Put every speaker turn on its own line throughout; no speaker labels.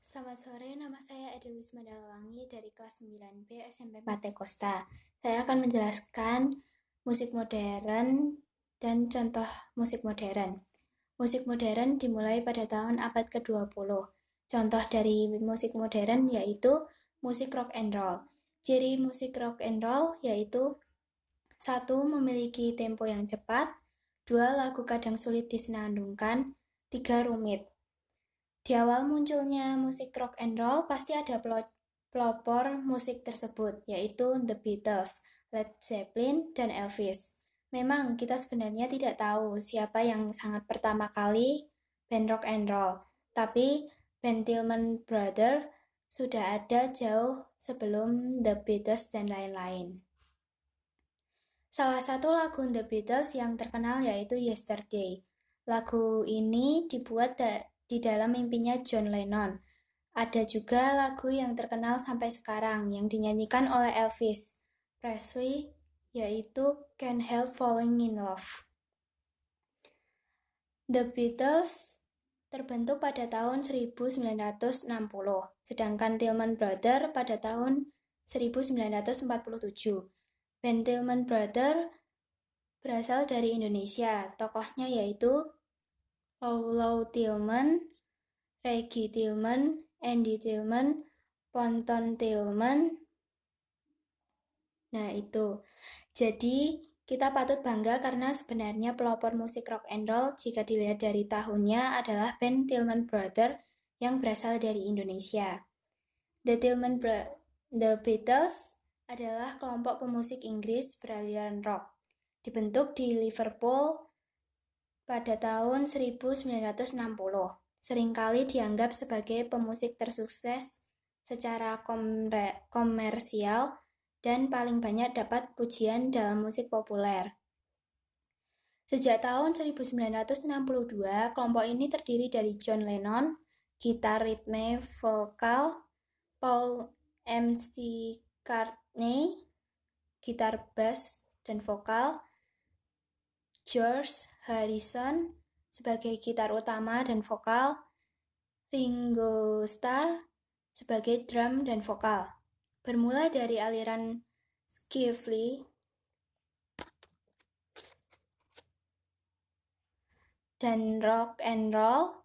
Selamat sore, nama saya Edelis Madawangi dari kelas 9B SMP Pate Kosta. Saya akan menjelaskan musik modern dan contoh musik modern. Musik modern dimulai pada tahun abad ke-20. Contoh dari musik modern yaitu musik rock and roll. Ciri musik rock and roll yaitu 1. Memiliki tempo yang cepat, 2. Lagu kadang sulit disenandungkan, 3. Rumit. Di awal munculnya musik rock and roll, pasti ada pelopor musik tersebut, yaitu The Beatles, Led Zeppelin, dan Elvis. Memang kita sebenarnya tidak tahu siapa yang sangat pertama kali band rock and roll, tapi band Tillman Brothers sudah ada jauh sebelum The Beatles dan lain-lain. Salah satu lagu The Beatles yang terkenal yaitu Yesterday. Lagu ini dibuat di dalam mimpinya John Lennon. Ada juga lagu yang terkenal sampai sekarang yang dinyanyikan oleh Elvis Presley yaitu Can't Help Falling in Love. The Beatles terbentuk pada tahun 1960, sedangkan Tillman Brothers pada tahun 1947. Band Tillman Brothers berasal dari Indonesia. Tokohnya yaitu Lolo Tillman, Reggie Tillman, Andy Tillman, Ponton Tillman. Nah, itu. Jadi, kita patut bangga karena sebenarnya pelopor musik rock and roll jika dilihat dari tahunnya adalah band Tillman Brothers yang berasal dari Indonesia. The Beatles adalah kelompok pemusik Inggris beraliran rock. Dibentuk di Liverpool pada tahun 1960. Seringkali dianggap sebagai pemusik tersukses secara komersial dan paling banyak dapat pujian dalam musik populer. Sejak tahun 1962, kelompok ini terdiri dari John Lennon, gitar ritme vokal, Paul McCartney, gitar bass dan vokal, George Harrison sebagai gitar utama dan vokal, Ringo Starr sebagai drum dan vokal. Bermula dari aliran skiffle dan rock and roll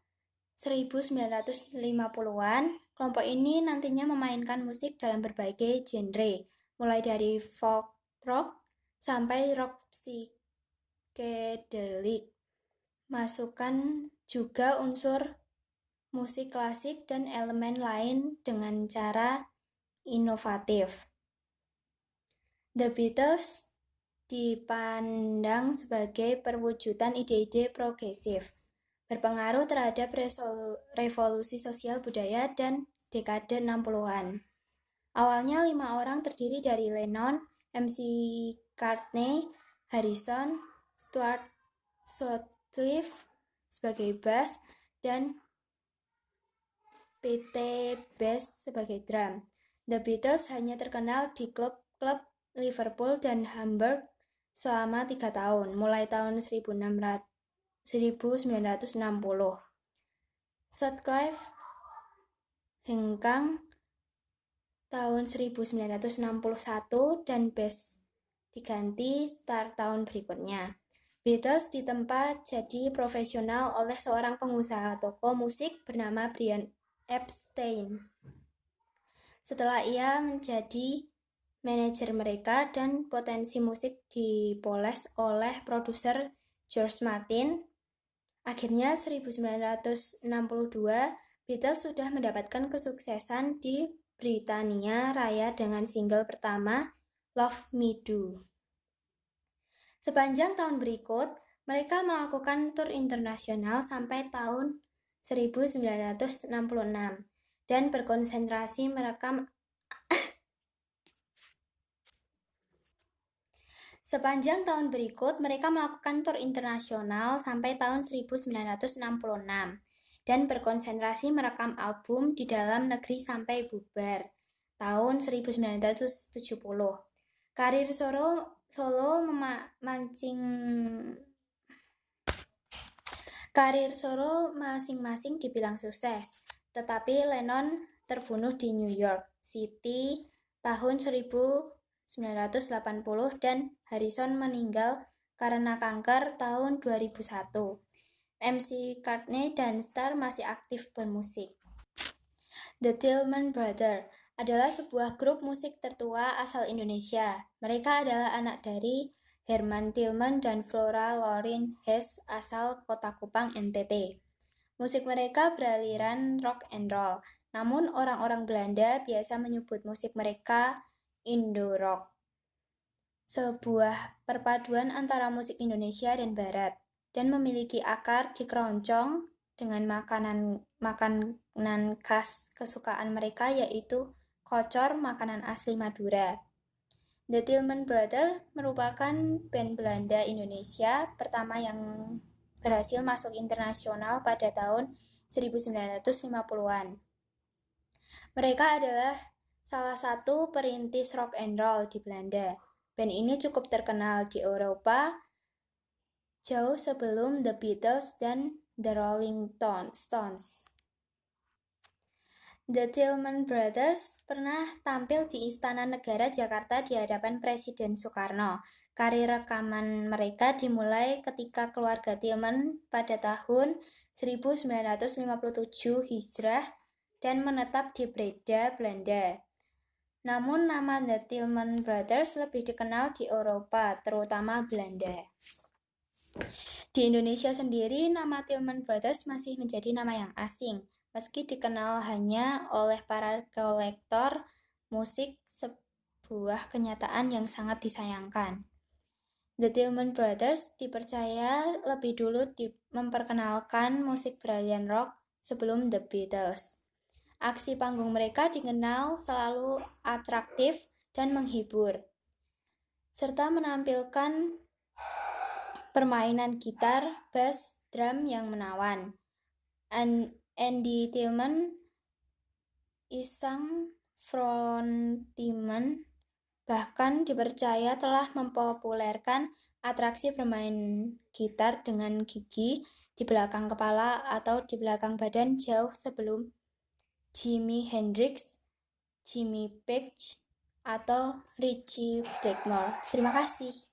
1950-an, kelompok ini nantinya memainkan musik dalam berbagai genre, mulai dari folk rock sampai rock psychedelic. Masukkan juga unsur musik klasik dan elemen lain dengan cara inovatif. The Beatles dipandang sebagai perwujudan ide-ide progresif, berpengaruh terhadap revolusi sosial budaya dan dekade 60-an. Awalnya 5 orang terdiri dari Lennon, McCartney, Harrison, Stuart Sutcliffe sebagai bass, dan Pete Best sebagai drum. The Beatles hanya terkenal di klub-klub Liverpool dan Hamburg selama 3 tahun, mulai tahun 1960. Sutcliffe hengkang tahun 1961 dan Best diganti start tahun berikutnya. Beatles ditempa jadi profesional oleh seorang pengusaha toko musik bernama Brian Epstein. Setelah ia menjadi manajer mereka dan potensi musik dipoles oleh produser George Martin, akhirnya 1962 Beatles sudah mendapatkan kesuksesan di Britania Raya dengan single pertama Love Me Do. Sepanjang tahun berikut, mereka melakukan tur internasional sampai tahun 1966 dan berkonsentrasi merekam Sepanjang tahun berikut, mereka melakukan tur internasional sampai tahun 1966 dan berkonsentrasi merekam album di dalam negeri sampai bubar tahun 1970. Karir solo masing-masing dibilang sukses. tetapi Lennon terbunuh di New York City tahun 1980 dan Harrison meninggal karena kanker tahun 2001. McCartney dan Starr masih aktif bermusik. The Tillman Brothers adalah sebuah grup musik tertua asal Indonesia. Mereka adalah anak dari Herman Tillman dan Flora Lorin Hess asal Kota Kupang, NTT. Musik mereka beraliran rock and roll, namun orang-orang Belanda biasa menyebut musik mereka Indo-rock. Sebuah perpaduan antara musik Indonesia dan Barat, dan memiliki akar di keroncong dengan makanan khas kesukaan mereka yaitu kocor, makanan asli Madura. The Tillman Brothers merupakan band Belanda Indonesia pertama yang berhasil masuk internasional pada tahun 1950-an. Mereka adalah salah satu perintis rock and roll di Belanda. Band ini cukup terkenal di Eropa jauh sebelum The Beatles dan The Rolling Stones. The Tillman Brothers pernah tampil di Istana Negara Jakarta di hadapan Presiden Soekarno. Karir rekaman mereka dimulai ketika keluarga Tillman pada tahun 1957 Hijrah dan menetap di Breda, Belanda. Namun nama The Tillman Brothers lebih dikenal di Eropa, terutama Belanda. Di Indonesia sendiri, nama Tillman Brothers masih menjadi nama yang asing, meski dikenal hanya oleh para kolektor musik, sebuah kenyataan yang sangat disayangkan. The Tillman Brothers dipercaya lebih dulu memperkenalkan musik beraliran rock sebelum The Beatles. Aksi panggung mereka dikenal selalu atraktif dan menghibur, serta menampilkan permainan gitar, bass, drum yang menawan. Andy Tillman, sang frontman, bahkan dipercaya telah mempopulerkan atraksi bermain gitar dengan gigi di belakang kepala atau di belakang badan jauh sebelum Jimi Hendrix, Jimmy Page, atau Ritchie Blackmore. Terima kasih.